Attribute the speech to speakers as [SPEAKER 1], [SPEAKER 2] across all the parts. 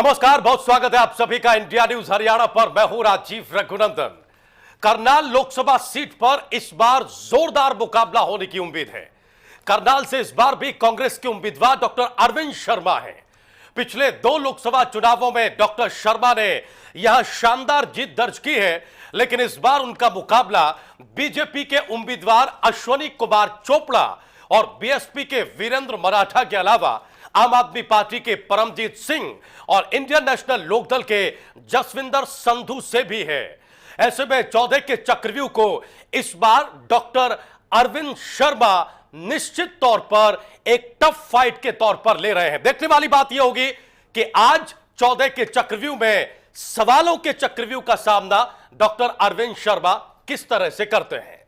[SPEAKER 1] नमस्कार, बहुत स्वागत है आप सभी का इंडिया न्यूज हरियाणा पर। मैं हूं राजीव रघुनंदन। करनाल लोकसभा सीट पर इस बार जोरदार मुकाबला होने की उम्मीद है। करनाल से इस बार भी कांग्रेस के उम्मीदवार डॉक्टर अरविंद शर्मा हैं। पिछले 2 लोकसभा चुनावों में डॉक्टर शर्मा ने यहां शानदार जीत दर्ज की है, लेकिन इस बार उनका मुकाबला बीजेपी के उम्मीदवार अश्वनी कुमार चोपड़ा और बीएसपी के वीरेंद्र मराठा के अलावा आम आदमी पार्टी के परमजीत सिंह और इंडियन नेशनल लोकदल के जसविंदर संधू से भी है। ऐसे में 14 के चक्रव्यूह को इस बार डॉक्टर अरविंद शर्मा निश्चित तौर पर एक टफ फाइट के तौर पर ले रहे हैं। देखने वाली बात यह होगी कि आज 14 के चक्रव्यूह में सवालों के चक्रव्यूह का सामना डॉक्टर अरविंद शर्मा किस तरह से करते हैं।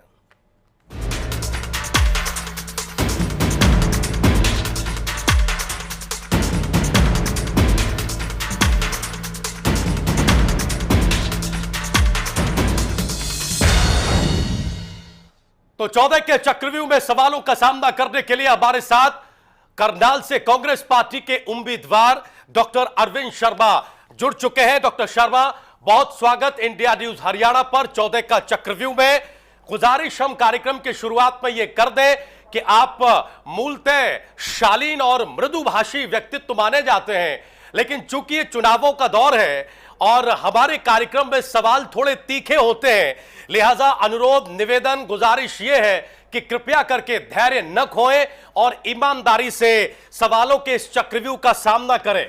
[SPEAKER 1] तो 14 के चक्रव्यूह में सवालों का सामना करने के लिए हमारे साथ करनाल से कांग्रेस पार्टी के उम्मीदवार डॉक्टर अरविंद शर्मा जुड़ चुके हैं। डॉक्टर शर्मा, बहुत स्वागत इंडिया न्यूज हरियाणा पर 14 का चक्रव्यूह में। गुजारिश हम कार्यक्रम की शुरुआत में यह कर दें कि आप मूलतः शालीन और मृदुभाषी व्यक्तित्व माने जाते हैं, लेकिन चूंकि ये चुनावों का दौर है और हमारे कार्यक्रम में सवाल थोड़े तीखे होते हैं, लिहाजा अनुरोध, निवेदन, गुजारिश यह है कि कृपया करके धैर्य न खोएं और ईमानदारी से सवालों के इस चक्रव्यूह का सामना करें।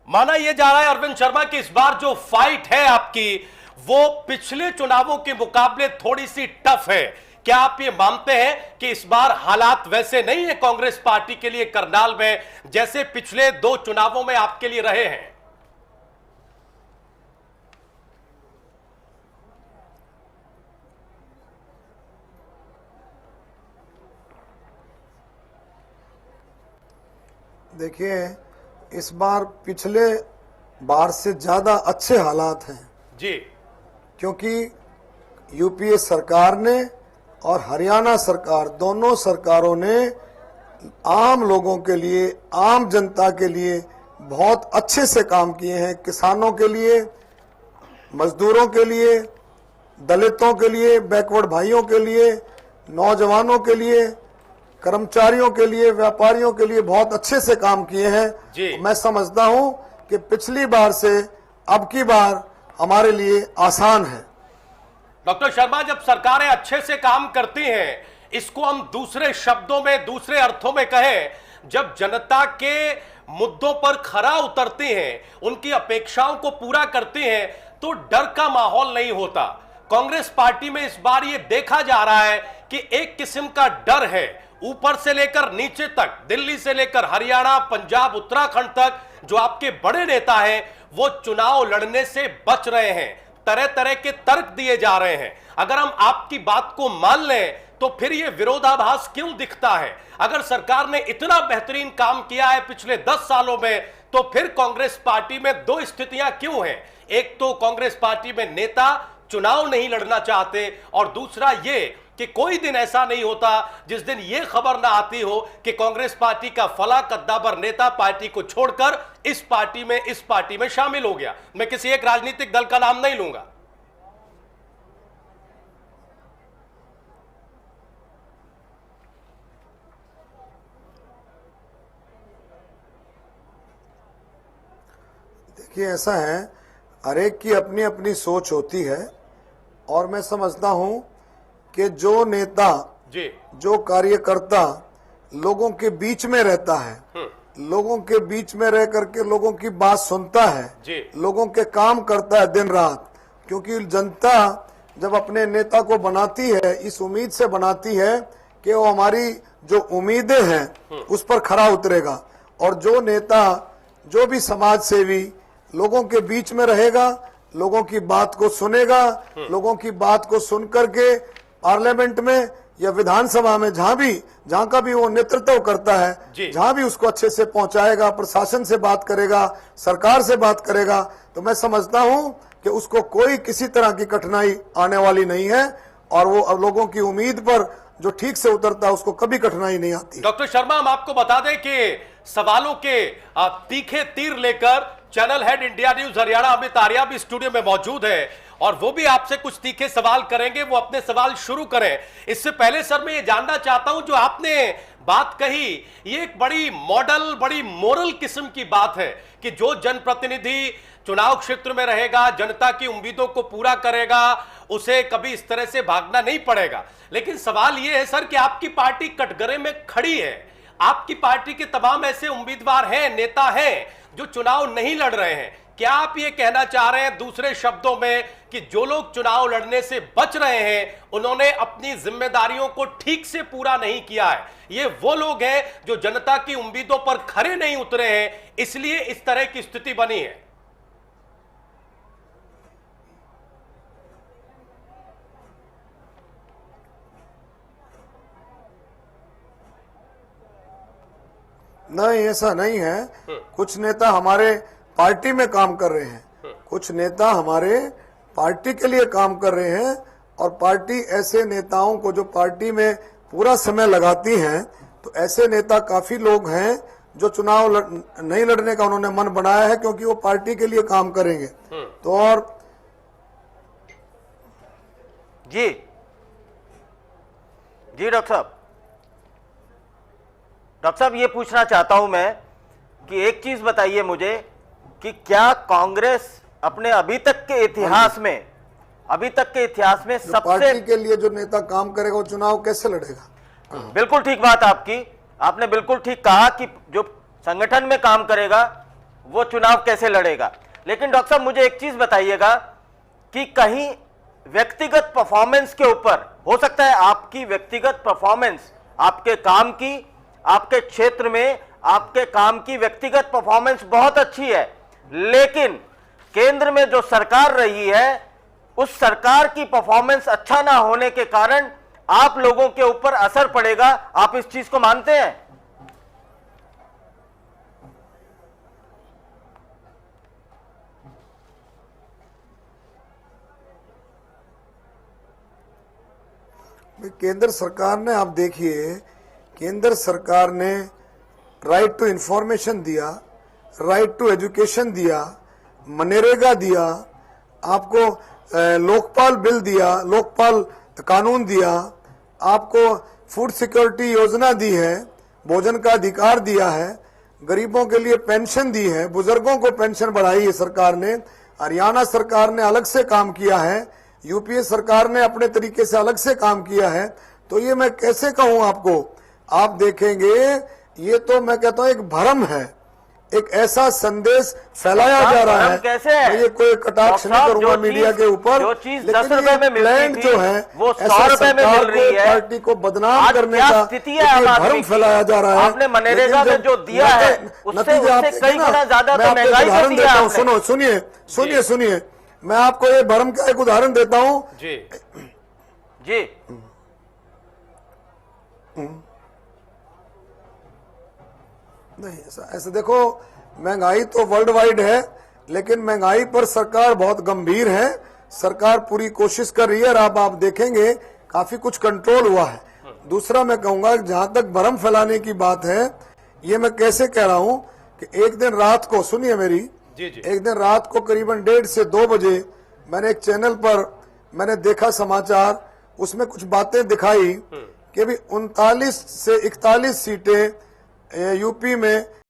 [SPEAKER 1] माना यह जा रहा है अरविंद शर्मा कि इस बार जो फाइट है आपकी, वो पिछले चुनावों के मुकाबले थोड़ी सी टफ है। क्या आप ये मानते हैं कि इस बार हालात वैसे नहीं है कांग्रेस पार्टी के लिए करनाल में, जैसे पिछले 2 चुनावों में आपके लिए रहे हैं?
[SPEAKER 2] देखिए, इस बार पिछले बार से ज्यादा अच्छे हालात हैं
[SPEAKER 1] जी,
[SPEAKER 2] क्योंकि यूपीए सरकार ने और हरियाणा सरकार, दोनों सरकारों ने आम लोगों के लिए, आम जनता के लिए बहुत अच्छे से काम किए हैं। किसानों के लिए, मजदूरों के लिए, दलितों के लिए, बैकवर्ड भाइयों के लिए, नौजवानों के लिए, कर्मचारियों के लिए, व्यापारियों के लिए बहुत अच्छे से काम किए हैं। मैं समझता हूं कि पिछली बार से अब की बार हमारे लिए आसान है।
[SPEAKER 1] डॉक्टर शर्मा, जब सरकारें अच्छे से काम करती हैं, इसको हम दूसरे शब्दों में, दूसरे अर्थों में कहें, जब जनता के मुद्दों पर खरा उतरती हैं, उनकी अपेक्षाओं को पूरा करती हैं, तो डर का माहौल नहीं होता। कांग्रेस पार्टी में इस बार यह देखा जा रहा है कि एक किस्म का डर है, ऊपर से लेकर नीचे तक, दिल्ली से लेकर हरियाणा, पंजाब, उत्तराखंड तक जो आपके बड़े नेता हैं, वो चुनाव लड़ने से बच रहे हैं। तरह तरह के तर्क दिए जा रहे हैं। अगर हम आपकी बात को मान लें तो फिर ये विरोधाभास क्यों दिखता है? अगर सरकार ने इतना बेहतरीन काम किया है पिछले 10 सालों में, तो फिर कांग्रेस पार्टी में 2 स्थितियां क्यों हैं? एक तो कांग्रेस पार्टी में नेता चुनाव नहीं लड़ना चाहते, और दूसरा ये कि कोई दिन ऐसा नहीं होता जिस दिन यह खबर ना आती हो कि कांग्रेस पार्टी का फला कद्दावर नेता पार्टी को छोड़कर इस पार्टी में शामिल हो गया। मैं किसी एक राजनीतिक दल का नाम नहीं लूंगा।
[SPEAKER 2] देखिए, ऐसा है, हर एक की अपनी अपनी सोच होती है, और मैं समझता हूं कि जो नेता
[SPEAKER 1] जी,
[SPEAKER 2] जो कार्यकर्ता लोगों के बीच में रहता है, लोगों के बीच में रह करके लोगों की बात सुनता है
[SPEAKER 1] जी,
[SPEAKER 2] लोगों के काम करता है दिन रात, क्योंकि जनता जब अपने नेता को बनाती है, इस उम्मीद से बनाती है कि वो हमारी जो उम्मीदें हैं उस पर खरा उतरेगा, और जो नेता, जो भी समाज सेवी लोगों के बीच में रहेगा, लोगों की बात को सुनेगा, लोगों की बात को सुन करके पार्लियामेंट में या विधानसभा में जहां का भी वो नेतृत्व करता है, जहां भी उसको अच्छे से पहुंचाएगा, प्रशासन से बात करेगा, सरकार से बात करेगा, तो मैं समझता हूं कि उसको कोई किसी तरह की कठिनाई आने वाली नहीं है, और वो लोगों की उम्मीद पर जो ठीक से उतरता है उसको कभी कठिनाई नहीं आती।
[SPEAKER 1] डॉक्टर शर्मा, हम आपको बता दें कि सवालों के तीखे तीर लेकर channel head India news Haryana Amit Arya भी स्टूडियो में मौजूद है और वो भी आपसे कुछ तीखे सवाल करेंगे। वो अपने सवाल शुरू करें। इससे पहले सर मैं ये जानना चाहता हूं, जो आपने बात कही ये एक बड़ी मॉडल, बड़ी मोरल किस्म की बात है कि जो जनप्रतिनिधि चुनाव क्षेत्र में रहेगा, जनता की उम्मीदों को पूरा करेगा, उसे कभी इस तरह से भागना नहीं पड़ेगा। लेकिन सवाल यह है सर कि आपकी पार्टी कटघरे में खड़ी है। आपकी पार्टी के तमाम ऐसे उम्मीदवार हैं, नेता हैं जो चुनाव नहीं लड़ रहे हैं। क्या आप ये कहना चाह रहे हैं दूसरे शब्दों में कि जो लोग चुनाव लड़ने से बच रहे हैं उन्होंने अपनी जिम्मेदारियों को ठीक से पूरा नहीं किया है? ये वो लोग हैं जो जनता की उम्मीदों पर खरे नहीं उतरे हैं, इसलिए इस तरह की स्थिति बनी है।
[SPEAKER 2] नहीं, ऐसा नहीं है। कुछ नेता हमारे पार्टी में काम कर रहे हैं, कुछ नेता हमारे पार्टी के लिए काम कर रहे हैं और पार्टी ऐसे नेताओं को जो पार्टी में पूरा समय लगाती हैं, तो ऐसे नेता काफी लोग हैं जो चुनाव नहीं लड़ने का उन्होंने मन बनाया है क्योंकि वो पार्टी के लिए काम करेंगे। तो और
[SPEAKER 3] जी डॉक्टर साहब ये पूछना चाहता हूं मैं कि एक चीज बताइए मुझे कि क्या कांग्रेस अपने अभी तक के इतिहास में सबसे
[SPEAKER 2] पार्टी के लिए जो नेता काम करेगा वो चुनाव कैसे लड़ेगा?
[SPEAKER 3] बिल्कुल ठीक बात आपकी, आपने बिल्कुल ठीक कहा कि जो संगठन में काम करेगा वो चुनाव कैसे लड़ेगा। लेकिन डॉक्टर साहब मुझे एक चीज बताइएगा कि कहीं व्यक्तिगत परफॉर्मेंस के ऊपर हो सकता है आपकी व्यक्तिगत परफॉर्मेंस, आपके काम की, आपके क्षेत्र में आपके काम की व्यक्तिगत परफॉर्मेंस बहुत अच्छी है, लेकिन केंद्र में जो सरकार रही है उस सरकार की परफॉर्मेंस अच्छा ना होने के कारण आप लोगों के ऊपर असर पड़ेगा। आप इस चीज को मानते हैं?
[SPEAKER 2] केंद्र सरकार ने, आप देखिए, केंद्र सरकार ने राइट टू इंफॉर्मेशन दिया, राइट टू एजुकेशन दिया, मनरेगा दिया, आपको लोकपाल बिल दिया, लोकपाल कानून दिया, आपको फूड सिक्योरिटी योजना दी है, भोजन का अधिकार दिया है, गरीबों के लिए पेंशन दी है, बुजुर्गों को पेंशन बढ़ाई है सरकार ने। हरियाणा सरकार ने अलग से काम किया है, यूपीए सरकार ने अपने तरीके से अलग से काम किया है। तो ये मैं कैसे कहूं आपको? आप देखेंगे ये तो मैं कहता हूं एक भ्रम है, एक ऐसा संदेश फैलाया जा रहा है।
[SPEAKER 3] कैसे है?
[SPEAKER 2] मैं ये कोई कटाक्ष नहीं करूंगा मीडिया के ऊपर,
[SPEAKER 3] जो चीज 10 रुपए में मिलती थी
[SPEAKER 2] जो है
[SPEAKER 3] वो 100
[SPEAKER 2] ऐसा
[SPEAKER 3] रुपए में मिल रही है।
[SPEAKER 2] पार्टी को बदनाम करने का
[SPEAKER 3] स्थिति है,
[SPEAKER 2] भ्रम फैलाया जा रहा है।
[SPEAKER 3] आपने मनरेगा में जो दिया है उससे कई गुना ज्यादा तो महंगाई
[SPEAKER 2] उदाहरण
[SPEAKER 3] दिया
[SPEAKER 2] देता हूँ,
[SPEAKER 3] आपने।
[SPEAKER 2] सुनिए, मैं आपको ये भ्रम का एक उदाहरण देता हूँ।
[SPEAKER 3] जी
[SPEAKER 2] नहीं, ऐसा देखो, महंगाई तो वर्ल्ड वाइड है, लेकिन महंगाई पर सरकार बहुत गंभीर है। सरकार पूरी कोशिश कर रही है और आप देखेंगे काफी कुछ कंट्रोल हुआ है। दूसरा मैं कहूंगा, जहां तक भ्रम फैलाने की बात है, ये मैं कैसे कह रहा हूं कि एक दिन रात को, सुनिए मेरी, एक दिन रात को करीबन 1:30 से 2 बजे मैंने एक चैनल पर मैंने देखा समाचार, उसमें कुछ बातें दिखाई कि अभी 39 से 41 सीटें यूपी में